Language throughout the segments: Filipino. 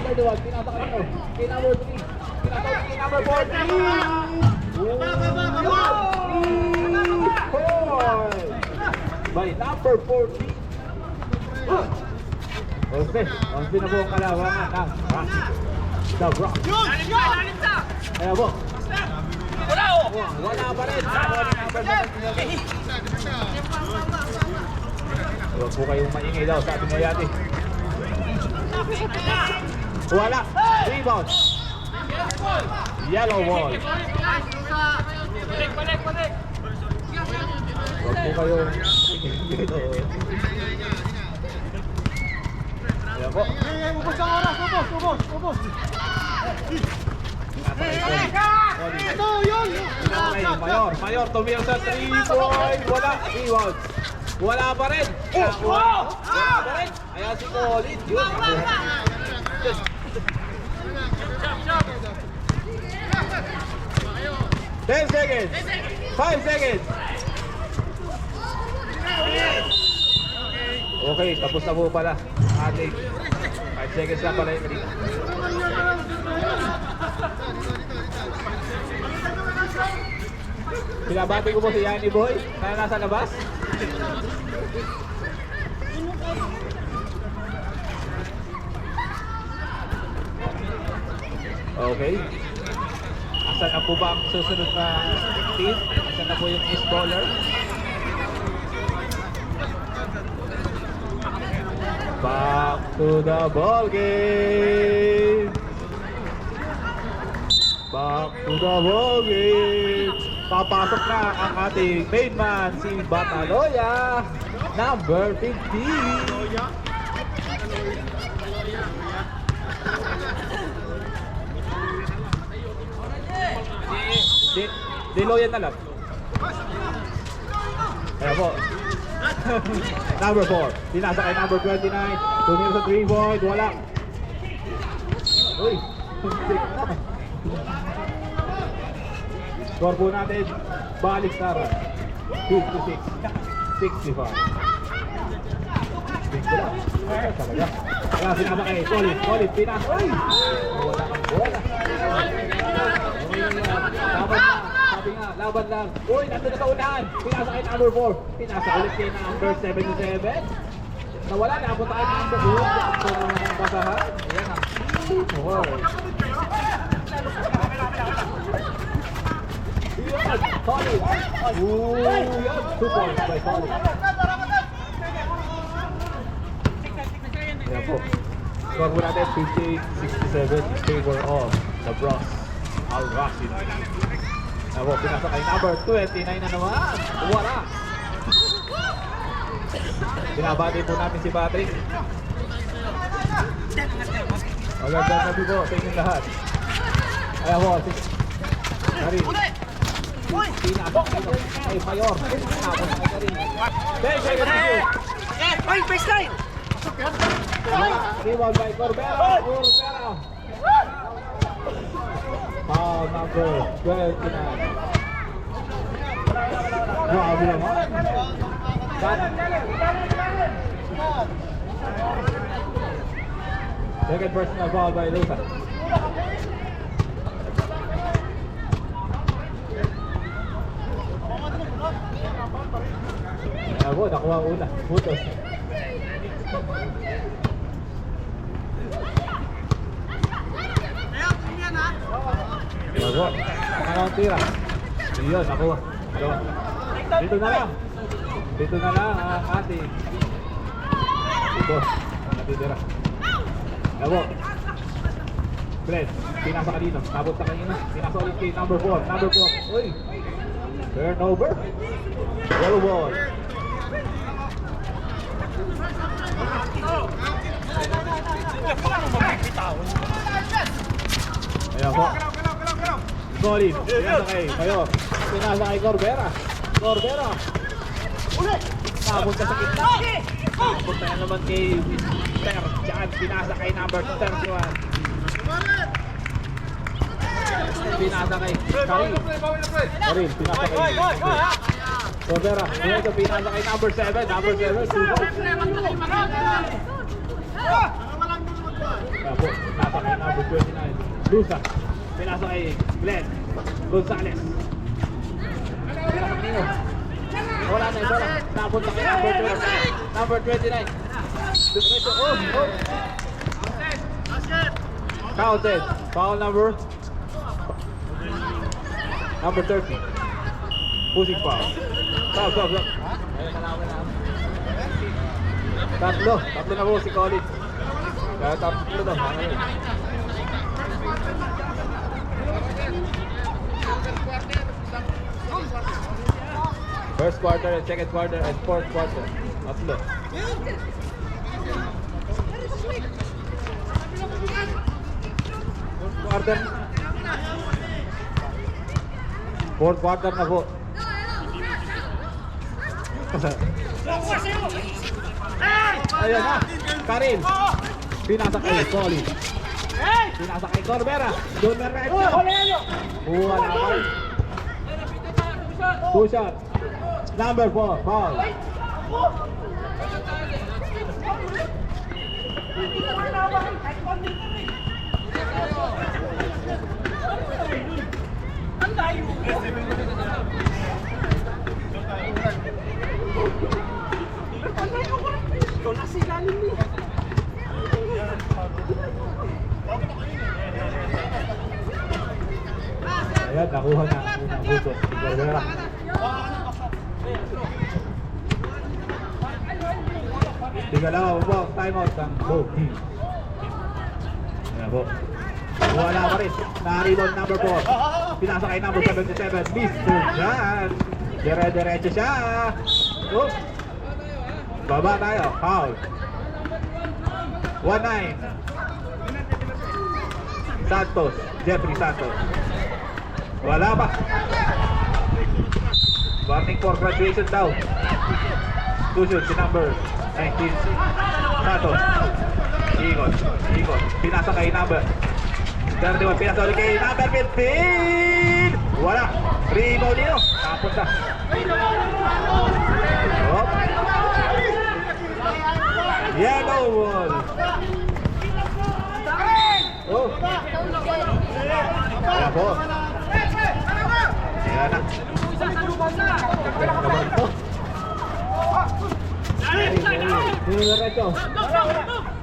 number 1, pinasa ka dito. Kay number 3. Pinasa ka kay number 14. By number 14. Okay, 11 na po ang kalawangan ng The Rock. Kaya po. Wala pa rin. Huwag po kayong maingay daw, sabi mo yati. Wala. Rebound. Yellow ball. Balik. Huwag po kayong maingay daw. Ayan po. Ubos ang oras, ubos. Ito, yun! Mayor, tumira sa 3-point. Wala. Rebound. Wala pa rin. Wala pa rin. Ayan si Colin. Yun. 10 seconds. 5 seconds. Okay, tapos na po pala. Ating 5 seconds na pala yung dito. Pinabati ko po si Yanni Boy na nasa labas. Okay. Asan na po ba ang susunod na team? Asan na po yung East Bowler? Back to the ball game. Back to the ball game. Papasok na ang ating main man, si Bataloya, number 15. Deloyan na lang. Kaya po. Number 4. Tinasa kay number 29. Tumira sa 3-point. Wala. Uy. Score po natin. Balik Sara. 56. 65. Talaga. Kaya sinama kay Solid. Pinas. Uy. Wala kang bola. Laban lang. Uy, nandun na sa unahan. Pinasa kay number 4. Pinasa ulit kay number 77. Nawala na. Apunta kay number 2. Ito naman ang basahan. Ayan ang 4. Solid. Yan. 2 points by Solid. Ayan po. Score po natin 58-67 in favor of the Bronx Al-Rashid. Ako, pinasa kay number 29 na naman. Wala. Binabati po namin si Patrick. Magandang gabi po sa inyong lahat. Ayan po, Karin. Pinasa kay Mayor. Pinasa kay Karin. 10 seconds to shoot. Ay, baseline! Rebound by Corbera. Foul number 29. Grabe naman. Second personal foul by Lusa. Ako, nakuha una. Putos. Bago, ano ang tira? Iyon, nakuha. Dito na lang ang ating ito, ang natitira. Bago, Brent, pinasa ka dito. Tabot sa kanina. Pinasa ulit kay number 4. Number 4. Uy! Turnover. Yellow ball. Ayan po. Solid. Pinasa kay Mayor. Pinasa kay Corbera. Napunta sa kitna. Napunta na naman kay Mr. Diyan. Pinasa kay number 31. Pinasa kay Karin. Pinasa kay Corbera. Ito pinasa kay number 7. Number 7. Ayan po. Pinasa Lusa. Pinasa kay Glenn Gonzales. Pinasa Nino. Wala na yung bola. Napunta kay number 29. Diretso. Oh. Counted. Foul number 30. Pushing foul. Stop. Tatlo na po si Colin. Kaya tatlo na. First quarter and second quarter and fourth quarter. Tatlo. Fourth quarter na po. Ayan na. Karin. Pinasa kay Colin. Pinasa kay Corbera. Doon na rin. Buwan na kayo. Two shot. Number 4. Foul. Ayan, nakuha na ang unang butos. Corbera. Tiga lang po, time out ng both teams. Ayan po. Wala pa rin. Na-rebound number 4. Pinasa kay number 77. Mr. Jan. Dire-diretso siya. Oh. Baba tayo. Foul. 1-9. Santos. Jeffrey Santos. Wala pa. Warning for graduation daw. Susunod si number 19. Santos. Ikot. Pinasa kay number 31. Pinasa ulit kay number 15. Wala. Rebound nyo. Tapos na. Oh. Yellow wall. Oh. Ayan po. Ayan na.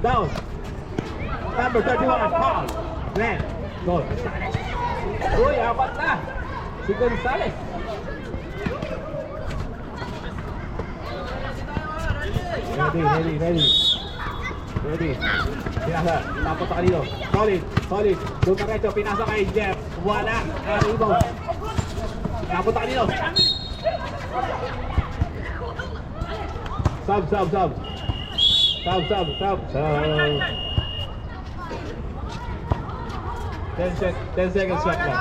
Down. Number 31. Foul. Glenn Gonzales. Uy, apat na. Si Gonzales. Ready. Pinasa. Napunta ka dito. Solid. Doon ka recho. Pinasa kay Jeff. Wala. Rebound. Napunta ka dito. Sub. 10 seconds shot lang.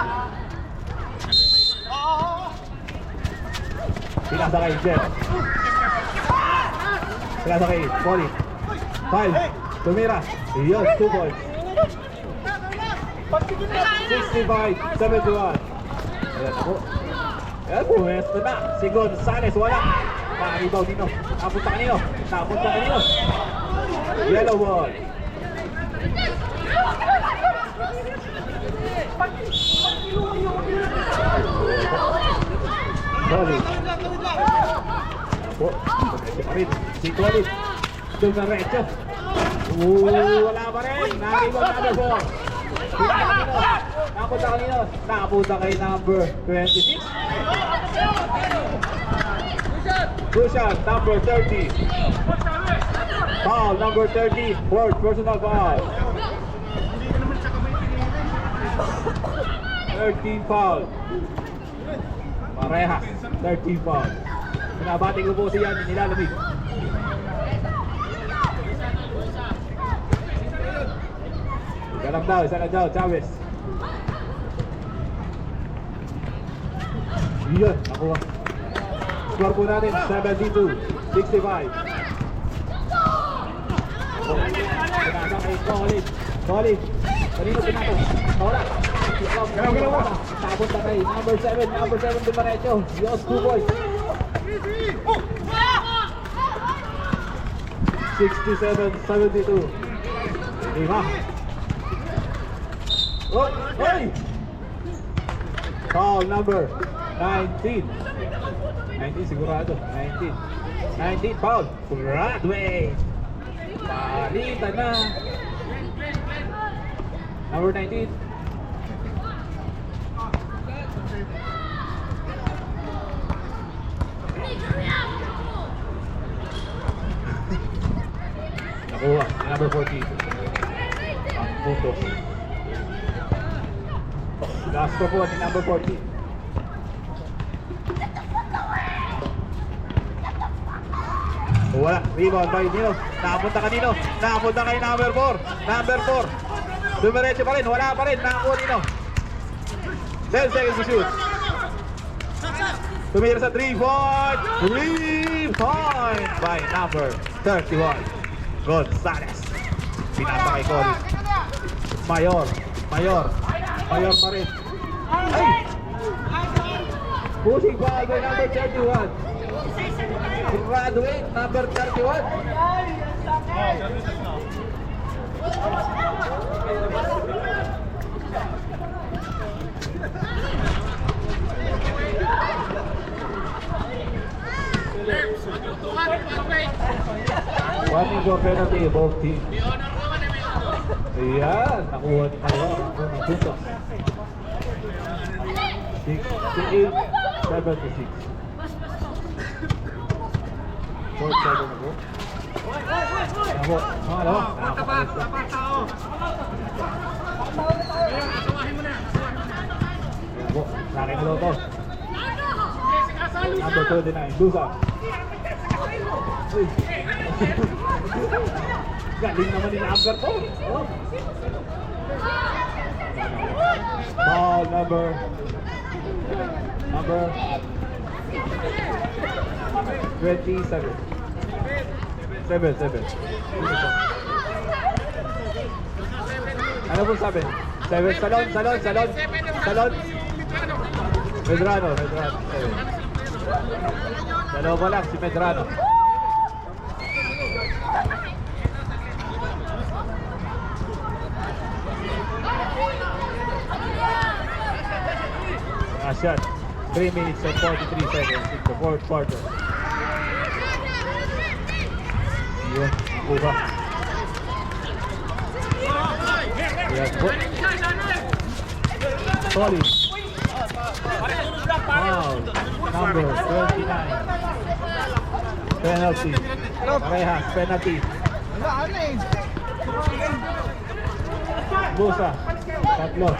Pinasa kay Jeff. Pinasa kay Colin. 5. Tumira. Iyon, 2 points. 65-71. Ayan ako. Ayan po, esto na. Si Gonzales, wala. Paribaw dito. Napunta kanino. Yellow ball. Solid. Apo, pagkakit pa rin. Si Colin. Doon sa recho. Wala pa rin. Naribaw number 4. Napunta kay number 26. Cushion, number 30. Foul, number 30. Fourth personal foul. 13 foul. Parehas. 13 foul. Pinabating ko po siya, nilalamig. Isa lang daw, Chavez. Iyon, nakuha. Score po natin, 72-65. Pinasa kay Colin. Kanino pinato? Wala. Galaw. Tapos na kay number 7 Dumarecho. Yos, 2 points. 67-72. Lima. Oh, hey! Foul number 19. 19 sigurado. 19. 19 foul. Broadway. Palitan na. Number 19. Nakuha. Number 14. Ang puntos. Last ko po ni number 14. Wala. Rebound by Nino. Nakapunta kanino? Nakapunta kay number 4. Number 4. Dumiretso pa rin. Wala pa rin. Nakakuha Nino. 10 seconds to shoot. Tumira sa 3-point. 3-point by number 31. Gonzales. Pinasa kay Cory. Mayor pa rin. Ay! Pushing foul by number 31. Graduate number 31. One injury penalty, both teams. Ayan, nakuha ni Mayor ang unang puntos. 68, 76. Fourth quarter na po. Ayan po, pangalawa. Ayan po, laki na to. Number 29, Dusa. Uy. Galing naman ni number 4. Oh. Ball number 27. 7. Ano po sabi? 7. Salon. Medrano. 7. Dalawa pa lang si Medrano. Shot. 3 minutes and 43 seconds in the fourth quarter. Yun, nakuha. Yes, po. Solid. Foul. Number 29. Penalty. Parehas, penalty. Busa. Tatlo.